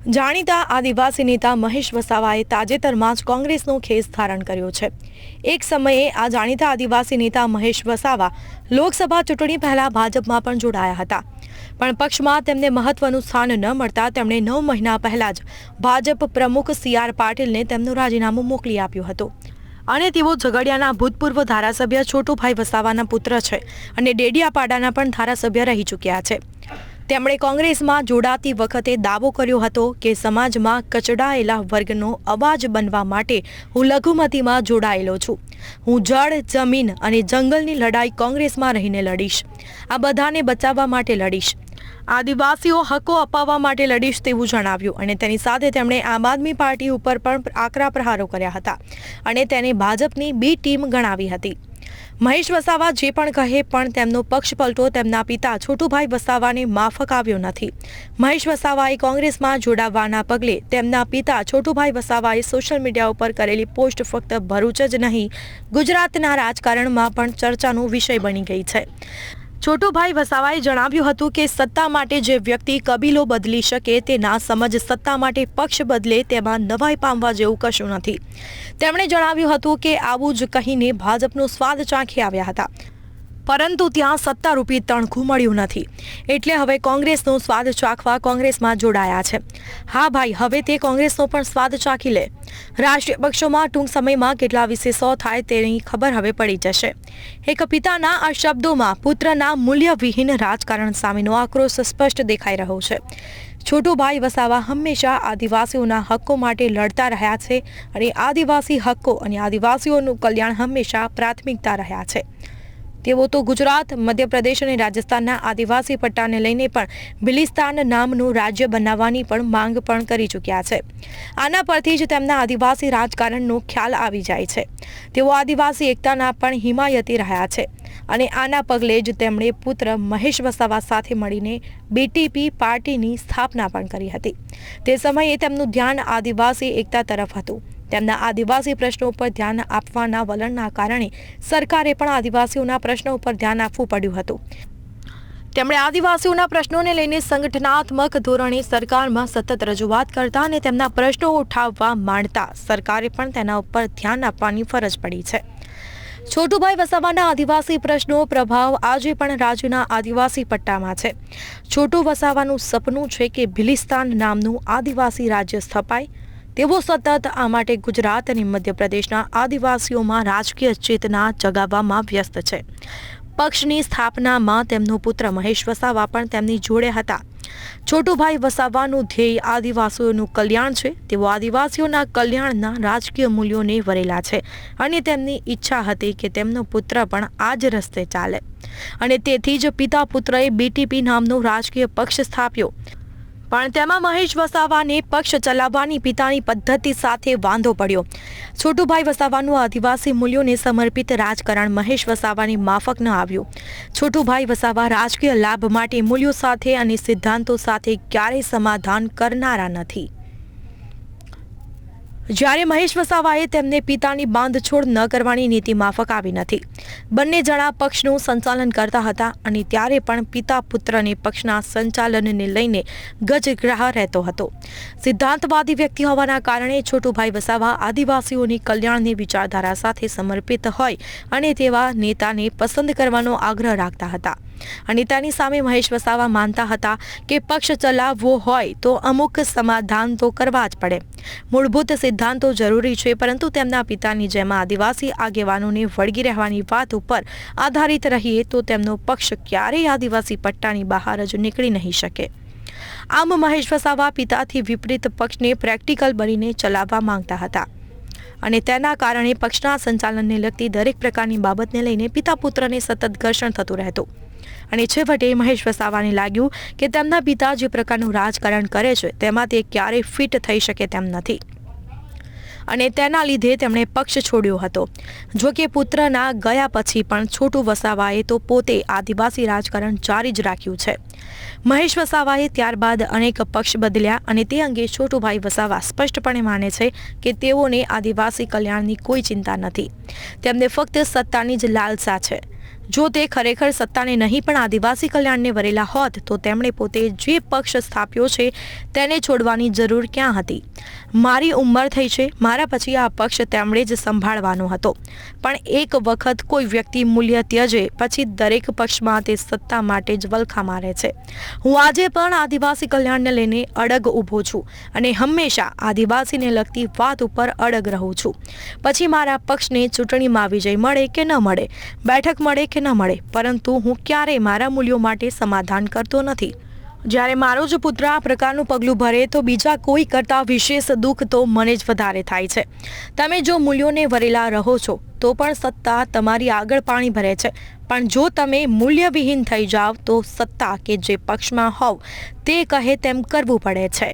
જાણીતા આદિવાસી નેતા મહેશ વસાવાએ તાજેતરમાં જ કોંગ્રેસનો ખેસ ધારણ કર્યો છે। એક સમયે આ જાણીતા આદિવાસી નેતા મહેશ વસાવા લોકસભા ચૂંટણી પહેલા ભાજપમાં પણ જોડાયા હતા, પણ પક્ષમાં તેમને મહત્વનું સ્થાન ન મળતા તેમણે 9 મહિના પહેલા જ ભાજપ પ્રમુખ CR પાટીલને તેમનું રાજીનામું મોકલી આપ્યું હતું અને તેઓ ઝઘડિયાના ભૂતપૂર્વ ધારાસભ્ય છોટુભાઈ વસાવાના પુત્ર છે અને ડેડિયાપાડાના પણ ધારાસભ્ય રહી ચૂક્યા છે। તેમણે કોંગ્રેસમાં જોડાતી વખતે દાવો કર્યો હતો કે સમાજમાં કચડાયેલા વર્ગનો અવાજ બનવા માટે હું લઘુમતીમાં જોડાયેલો છું। હું જળ, જમીન અને જંગલની લડાઈ કોંગ્રેસમાં રહીને લડીશ। આ બધાને બચાવવા માટે લડીશ। આદિવાસીઓ હકો અપાવવા માટે લડીશ તેવું જણાવ્યું અને તેની સાથે તેમણે આમ આદમી પાર્ટી ઉપર પણ આકરા પ્રહારો કર્યા હતા અને તેને ભાજપની બી ટીમ ગણાવી હતી। મહેશ વસાવા જે પણ કહે પણ તેમનો પક્ષપલટો તેમના પિતા છોટુભાઈ વસાવાને માફક આવ્યો નથી। મહેશ વસાવાએ કોંગ્રેસમાં જોડાવાના પગલે તેમના પિતા છોટુભાઈ વસાવાએ સોશિયલ મીડિયા ઉપર કરેલી પોસ્ટ ફક્ત ભરૂચ જ નહીં, ગુજરાતના રાજકારણમાં પણ ચર્ચાનો વિષય બની ગઈ છે। છોટુભાઈ વસાવાએ જણાવ્યું હતું કે સત્તા માટે જે વ્યક્તિ કબીલો બદલી શકે તે ના સમજ સત્તા માટે પક્ષ બદલે તેમાં નવાઈ પામવા જેવું કશું નથી। તેમણે જણાવ્યું હતું કે આવું જ કહીને ભાજપનો સ્વાદ ચાખી આવ્યા હતા, પરંતુ ત્યાં સત્તારૂપી તણખું મળ્યું નથી, એટલે હવે કોંગ્રેસનો સ્વાદ ચાખવા કોંગ્રેસમાં જોડાયા છે। હા ભાઈ, હવે તે કોંગ્રેસનો પણ સ્વાદ ચાખી લે। રાષ્ટ્રીય પક્ષોમાં ટૂંક સમયમાં કેટલા વિશેષો થાય તેની ખબર હવે પડી જશે। એક પિતાના આ શબ્દોમાં પુત્રના મૂલ્યવિહીન રાજકારણ સામેનો આક્રોશ સ્પષ્ટ દેખાઈ રહ્યો છે। છોટુભાઈ વસાવા હંમેશા આદિવાસીઓના હક્કો માટે લડતા રહ્યા છે અને આદિવાસી હક્કો અને આદિવાસીઓનું કલ્યાણ હંમેશા પ્રાથમિકતા રહ્યા છે। તેઓ તો ગુજરાત, મધ્યપ્રદેશ અને રાજસ્થાનના આદિવાસી પટ્ટાને લઈને પણ ભિલિસ્તાન નામનું રાજ્ય બનાવવાની પણ માંગ પણ કરી ચૂક્યા છે। આના પરથી જ તેમના આદિવાસી રાજકારણનો ખ્યાલ આવી જાય છે। તેઓ આદિવાસી એકતાના પણ હિમાયતી રહ્યા છે અને આના પગલે જ તેમણે પુત્ર મહેશ વસાવા સાથે મળીને BTP પાર્ટીની સ્થાપના પણ કરી હતી। તે સમયે તેમનું ધ્યાન આદિવાસી એકતા તરફ હતું। તેમના આદિવાસી પ્રશ્નો ઉપર ધ્યાન આપવાના વલણના કારણે સરકારે પણ આદિવાસીઓના પ્રશ્નો ઉપર ધ્યાન આપવું પડ્યું હતું। તેમણે આદિવાસીઓના પ્રશ્નોને લઈને સંગઠનાત્મક ધોરણે સરકારમાં સતત રજૂઆત કરતા અને તેમના પ્રશ્નો ઉઠાવવા માંડતા સરકારે પણ તેના ઉપર ધ્યાન આપવાની ફરજ પડી છે। છોટુભાઈ વસાવાના આદિવાસી પ્રશ્નો પ્રભાવ આજે પણ રાજ્યના આદિવાસી પટ્ટામાં છે। છોટુ વસાવાનું સપનું છે કે ભિલિસ્તાન નામનું આદિવાસી રાજ્ય સ્થપાય। તેઓ સતત આ માટે ગુજરાત અને મધ્યપ્રદેશના આદિવાસીઓમાં રાજકીય ચેતના જગાવવામાં વ્યસ્ત છે। પક્ષની સ્થાપનામાં તેમનો પુત્ર મહેશ વસાવા પણ તેમની જોડે હતા। છોટુભાઈ વસાવાનું ધ્યેય આદિવાસીઓનું કલ્યાણ છે। તેઓ આદિવાસીઓના કલ્યાણના રાજકીય મૂલ્યોને વરેલા છે અને તેમની ઈચ્છા હતી કે તેમનો પુત્ર પણ આ જ રસ્તે ચાલે અને તેથી જ પિતા પુત્રએ BTP નામનો રાજકીય પક્ષ સ્થાપ્યો, પણ તેમાં મહેશ વસાવાને પક્ષ ચલાવવાની પિતાની પદ્ધતિ સાથે વાંધો પડ્યો। છોટુભાઈ વસાવાનું આદિવાસી મૂલ્યોને સમર્પિત રાજકારણ મહેશ વસાવાની માફક ન આવ્યું। છોટુભાઈ વસાવા રાજકીય લાભ માટે મૂલ્યો સાથે અને સિદ્ધાંતો સાથે ક્યારેય સમાધાન કરનારા નથી। જ્યારે મહેશ વસાવાએ તેમને પિતાની બાંધછોડ ન કરવાની નીતિ માફક આવી નથી। બંને જણા પક્ષનું સંચાલન કરતા હતા અને ત્યારે પણ પિતા પુત્રને પક્ષના સંચાલનને લઈને ગજગ્રાહ રહેતો હતો। સિદ્ધાંતવાદી વ્યક્તિ હોવાના કારણે છોટુભાઈ વસાવા આદિવાસીઓની કલ્યાણની વિચારધારા સાથે સમર્પિત હોય અને તેવા નેતાને પસંદ કરવાનો આગ્રહ રાખતા હતા અને તેની સામે મહેશ વસાવા માનતા હતા કે પક્ષ ચલાવવો હોય તો અમુક સમાધાન તો કરવા જ પડે। મૂળભૂત સિદ્ધાંતો જરૂરી છે, પરંતુ તેમના પિતાની જેમ આદિવાસી આગેવાનોને વળગી રહેવાની વાત ઉપર આધારિત રહીએ તો તેમનો પક્ષ ક્યારેય આદિવાસી પટ્ટાની બહાર જ નીકળી નહીં શકે। આમ મહેશ વસાવા પિતાથી વિપરીત પક્ષને પ્રેક્ટિકલ બનીને ચલાવવા માંગતા હતા અને તેના કારણે પક્ષના સંચાલનને લગતી દરેક પ્રકારની બાબતને લઈને પિતા પુત્રને સતત ઘર્ષણ થતું રહેતું અને છેવટે મહેશ વસાવાને લાગ્યું કે તેમના પિતા જે પ્રકારનું રાજકારણ કરે છે તેમાં તે ક્યારેય ફિટ થઈ શકે તેમ નથી અને તેના લીધે તેમણે પક્ષ છોડ્યો હતો। જો કે પુત્રના ગયા પછી પણ છોટુ વસાવાએ તો પોતે આદિવાસી રાજકારણ જારી જ રાખ્યું છે। મહેશ વસાવાએ ત્યારબાદ અનેક પક્ષ બદલ્યા અને તે અંગે છોટુભાઈ વસાવા સ્પષ્ટપણે માને છે કે તેઓને આદિવાસી કલ્યાણની કોઈ ચિંતા નથી, તેમને ફક્ત સત્તાની જ લાલસા છે। જો તે ખરેખર સત્તાને નહીં પણ આદિવાસી કલ્યાણને વરેલા હોત તો તેમણે પોતે જે પક્ષ સ્થાપ્યો છે તેને છોડવાની જરૂર ક્યાં હતી? મારી ઉંમર થઈ છે, મારા પછી આ પક્ષ તેમણે જ સંભાળવાનો હતો. પણ એક વખત કોઈ વ્યક્તિ મૂલ્ય ત્યજે પછી દરેક પક્ષમાં તે સત્તા માટે જ વલખા મારે છે. હું આજે પણ આદિવાસી કલ્યાણને લઈને અડગ ઊભો છું અને હંમેશા આદિવાસીને લગતી વાત ઉપર અડગ રહું છું. પછી મારા પક્ષને ચૂંટણીમાં વિજય મળે કે ન મળે, બેઠક મળે કે ન મળે, પરંતુ હું ક્યારેય મારા મૂલ્યો માટે સમાધાન કરતો નથી. જ્યારે મારો જ પુત્ર આ પ્રકારનું પગલું ભરે તો બીજા કોઈ કરતાં વિશેષ દુઃખ તો મને જ વધારે થાય છે. તમે જો મૂલ્યોને વરેલા રહો છો તો પણ સત્તા તમારી આગળ પાણી ભરે છે, પણ જો તમે મૂલ્યવિહીન થઈ જાવ તો સત્તા કે જે પક્ષમાં હોવ તે કહે તેમ કરવું પડે છે.